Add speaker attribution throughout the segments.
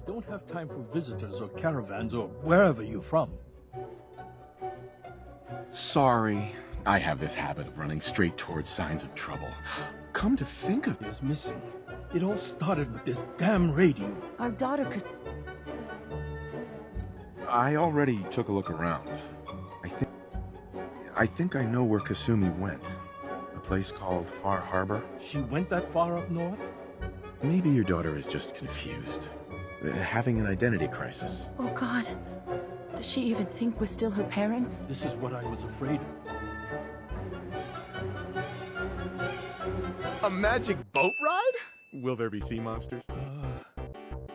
Speaker 1: We don't have time for visitors or caravans or wherever you're from.
Speaker 2: Sorry. I have this habit of running straight towards signs of trouble. Come to think of it.
Speaker 1: Is missing. It all started with this damn radio.
Speaker 3: Our daughter could...
Speaker 2: I already took a look around. I think I know where Kasumi went. A place called Far Harbor.
Speaker 1: She went that far up north?
Speaker 2: Maybe your daughter is just confused. Having an identity crisis.
Speaker 3: Oh, God. Does she even think we're still her parents?
Speaker 1: This is what I was afraid of.
Speaker 2: A magic boat ride? Will there be sea monsters?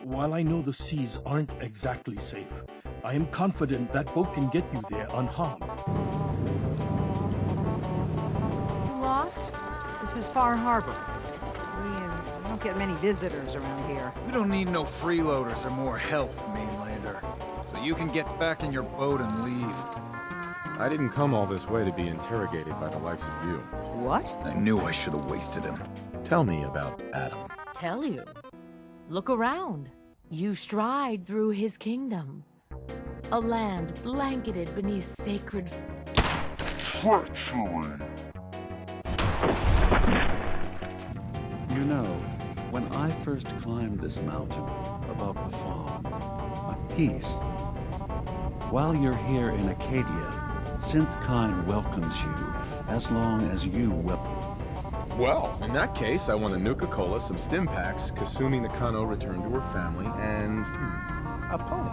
Speaker 1: While I know the seas aren't exactly safe, I am confident that boat can get you there unharmed.
Speaker 4: Lost? This is Far Harbor. We don't get many visitors around here.
Speaker 5: We don't need no freeloaders or more help, mainlander. So you can get back in your boat and leave.
Speaker 2: I didn't come all this way to be interrogated by the likes of you.
Speaker 4: What?
Speaker 5: I knew I should have wasted him.
Speaker 2: Tell me about Adam.
Speaker 6: Tell you. Look around. You stride through his kingdom. A land blanketed beneath sacred...
Speaker 7: Treachery!
Speaker 8: You know, when I first climbed this mountain above the farm, peace. While you're here in Acadia, Synthkind welcomes you as long as you
Speaker 2: Well, in that case, I want a Nuka-Cola, some stim packs, Kasumi Nakano returned to her family, and... a pony.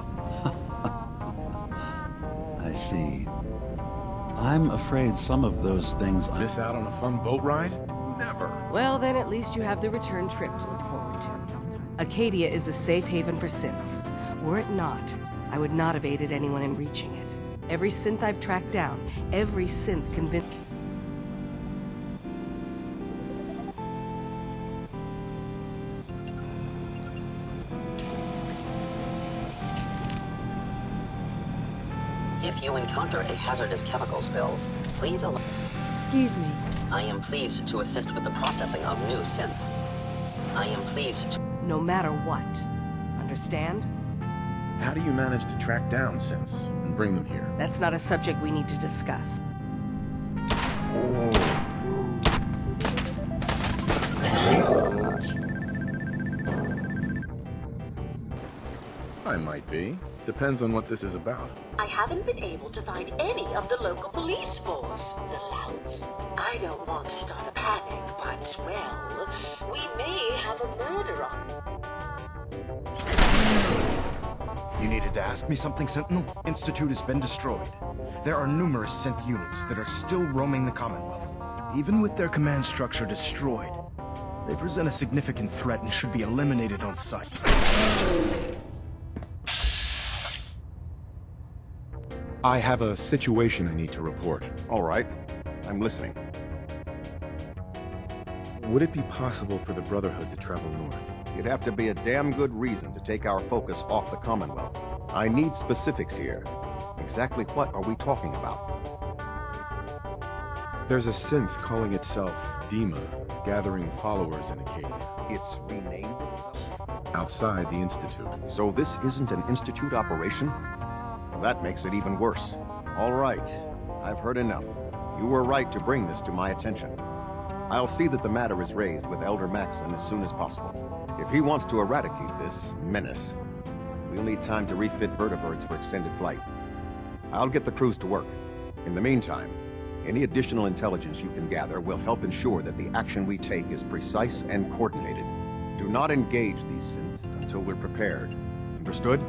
Speaker 8: I see. I'm afraid some of those things
Speaker 2: Miss out on a fun boat ride? Never.
Speaker 9: Well, then at least you have the return trip to look forward to. Acadia is a safe haven for synths. Were it not, I would not have aided anyone in reaching it. Every synth I've tracked down, every synth convinced...
Speaker 10: If you encounter a hazardous chemical spill, please alert.
Speaker 6: Excuse me.
Speaker 10: I am pleased to assist with the processing of new synths. I am pleased to...
Speaker 9: No matter what. Understand?
Speaker 2: How do you manage to track down synths and bring them here?
Speaker 9: That's not a subject we need to discuss.
Speaker 2: I might be. Depends on what this is about.
Speaker 11: I haven't been able to find any of the local police force. The louts. I don't want to start a panic, but, well, we may have a murder on...
Speaker 12: You needed to ask me something, Sentinel? Institute has been destroyed. There are numerous synth units that are still roaming the Commonwealth. Even with their command structure destroyed, they present a significant threat and should be eliminated on sight.
Speaker 2: I have a situation I need to report.
Speaker 7: All right. I'm listening.
Speaker 2: Would it be possible for the Brotherhood to travel north?
Speaker 7: It'd have to be a damn good reason to take our focus off the Commonwealth. I need specifics here. Exactly what are we talking about?
Speaker 2: There's a synth calling itself Dima, gathering followers in Acadia.
Speaker 7: It's renamed itself?
Speaker 2: Outside the Institute.
Speaker 7: So this isn't an Institute operation? Well, that makes it even worse. All right. I've heard enough. You were right to bring this to my attention. I'll see that the matter is raised with Elder Maxson as soon as possible. If he wants to eradicate this menace, we'll need time to refit vertibirds for extended flight. I'll get the crews to work. In the meantime, any additional intelligence you can gather will help ensure that the action we take is precise and coordinated. Do not engage these synths until we're prepared. Understood?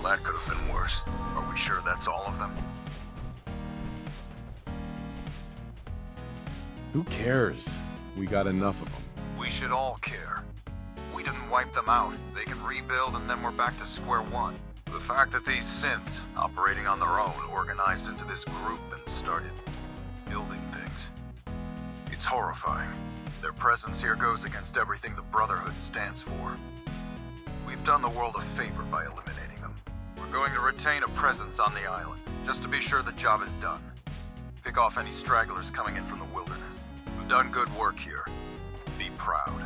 Speaker 5: that could have been worse. Are we sure that's all of them?
Speaker 2: Who cares? We got enough of them.
Speaker 5: We should all care. We didn't wipe them out. They can rebuild and then we're back to square one. The fact that these synths, operating on their own, organized into this group and started building things. It's horrifying. Their presence here goes against everything the Brotherhood stands for. We've done the world a favor by eliminating them. We're going to retain a presence on the island, just to be sure the job is done. Pick off any stragglers coming in from the wilderness. We've done good work here. Be proud.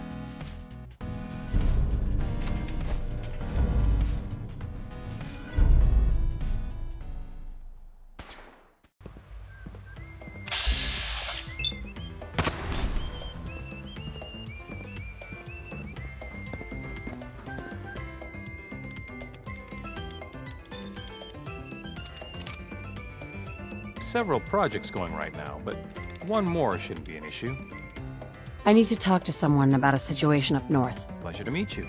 Speaker 13: Several projects going right now, but one more shouldn't be an issue.
Speaker 3: I need to talk to someone about a situation up north.
Speaker 13: Pleasure to meet you.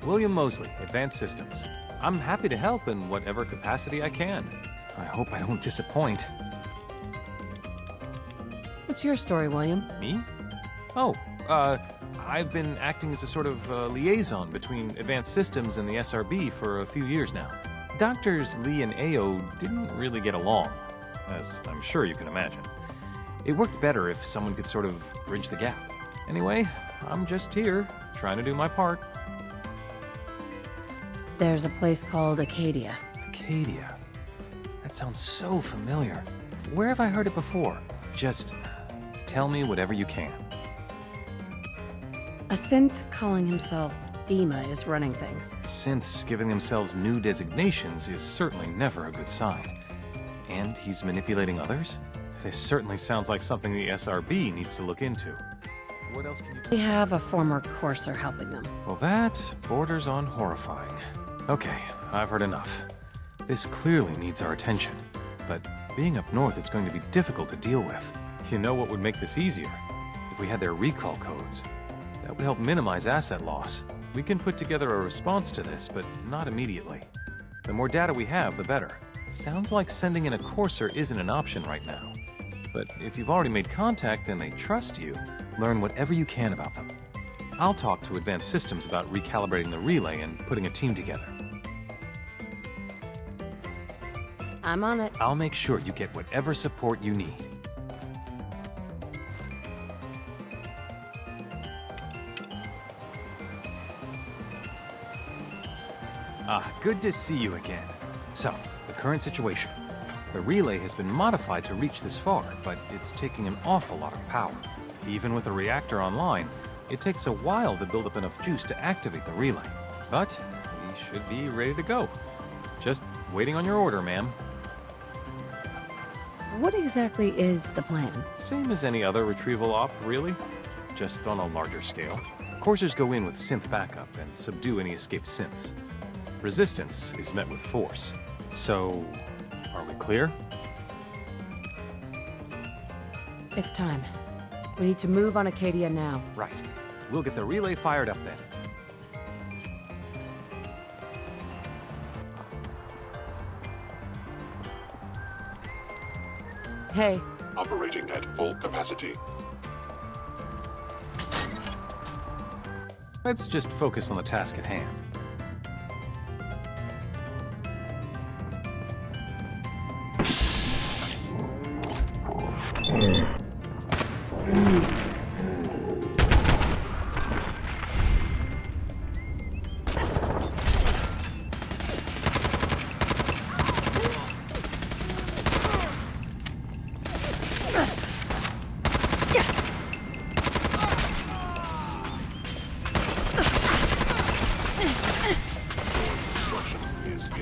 Speaker 13: William Mosley, Advanced Systems. I'm happy to help in whatever capacity I can. I hope I don't disappoint.
Speaker 3: What's your story, William?
Speaker 13: Me? Oh, I've been acting as a sort of liaison between Advanced Systems and the SRB for a few years now. Doctors Lee and Ao didn't really get along, as I'm sure you can imagine. It worked better if someone could sort of bridge the gap. Anyway, I'm just here, trying to do my part.
Speaker 3: There's a place called Acadia.
Speaker 13: Acadia? That sounds so familiar. Where have I heard it before? Just tell me whatever you can.
Speaker 3: A synth calling himself Dima is running things.
Speaker 13: Synths giving themselves new designations is certainly never a good sign. And he's manipulating others? This certainly sounds like something the SRB needs to look into. What else can you tell me?
Speaker 3: We have a former courser helping them.
Speaker 13: Well, that borders on horrifying. Okay, I've heard enough. This clearly needs our attention, but being up north is going to be difficult to deal with. You know what would make this easier? If we had their recall codes. That would help minimize asset loss. We can put together a response to this, but not immediately. The more data we have, the better. Sounds like sending in a courser isn't an option right now. But if you've already made contact and they trust you, learn whatever you can about them. I'll talk to Advanced Systems about recalibrating the relay and putting a team together.
Speaker 3: I'm on it.
Speaker 13: I'll make sure you get whatever support you need. Ah, good to see you again. So, the current situation. The relay has been modified to reach this far, but it's taking an awful lot of power. Even with a reactor online, it takes a while to build up enough juice to activate the relay. But we should be ready to go. Just waiting on your order, ma'am.
Speaker 3: What exactly is the plan?
Speaker 13: Same as any other retrieval op, really. Just on a larger scale. Coursers go in with synth backup and subdue any escaped synths. Resistance is met with force. So, are we clear?
Speaker 3: It's time. We need to move on Acadia now.
Speaker 13: Right. We'll get the relay fired up then.
Speaker 3: Hey.
Speaker 14: Operating at full capacity.
Speaker 13: Let's just focus on the task at hand.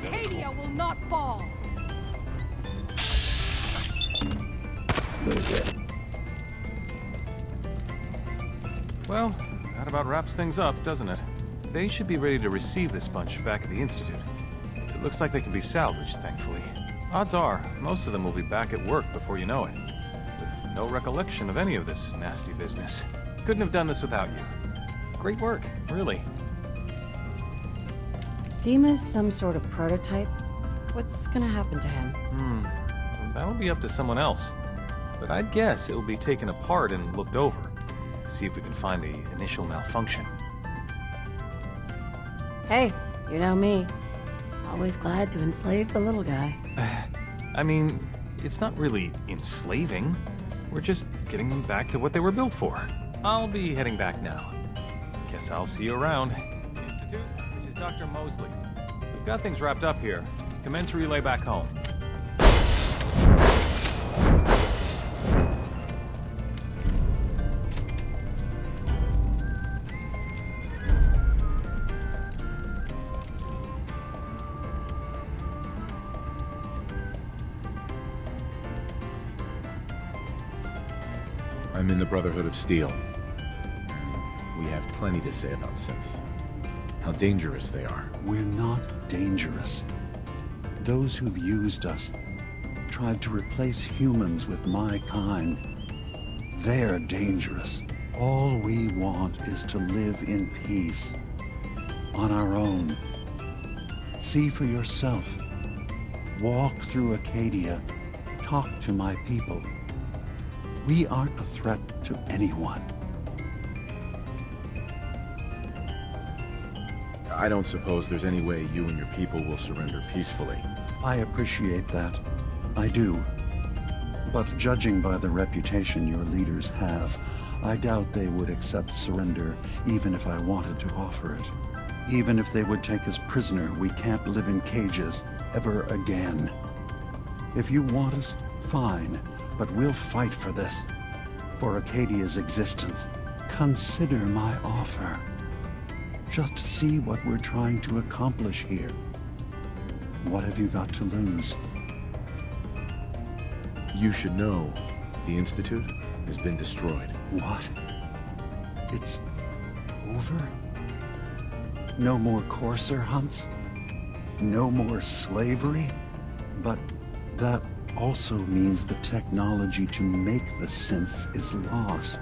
Speaker 9: Acadia will not fall!
Speaker 13: Well, that about wraps things up, doesn't it? They should be ready to receive this bunch back at the Institute. It looks like they can be salvaged, thankfully. Odds are, most of them will be back at work before you know it. With no recollection of any of this nasty business. Couldn't have done this without you. Great work, really.
Speaker 3: Dima's some sort of prototype? What's gonna happen to him?
Speaker 13: Well, that'll be up to someone else. But I'd guess it'll be taken apart and looked over. See if we can find the initial malfunction.
Speaker 3: Hey, you know me. Always glad to enslave the little guy.
Speaker 13: I mean, it's not really enslaving. We're just getting them back to what they were built for. I'll be heading back now. Guess I'll see you around. Institute, this is Dr. Mosley. We've got things wrapped up here. Commence relay back home.
Speaker 2: I'm in the Brotherhood of Steel. We have plenty to say about synths. How dangerous they are.
Speaker 8: We're not dangerous. Those who've used us, tried to replace humans with my kind, they're dangerous. All we want is to live in peace, on our own. See for yourself. Walk through Acadia. Talk to my people. We aren't a threat to anyone.
Speaker 2: I don't suppose there's any way you and your people will surrender peacefully.
Speaker 8: I appreciate that. I do. But judging by the reputation your leaders have, I doubt they would accept surrender even if I wanted to offer it. Even if they would take us prisoner, we can't live in cages ever again. If you want us, fine. But we'll fight for this, for Acadia's existence. Consider my offer. Just see what we're trying to accomplish here. What have you got to lose?
Speaker 2: You should know, the Institute has been destroyed.
Speaker 8: What? It's over? No more courser hunts? No more slavery? But that also means the technology to make the synths is lost.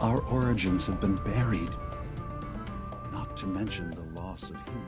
Speaker 8: Our origins have been buried. Not to mention the loss of human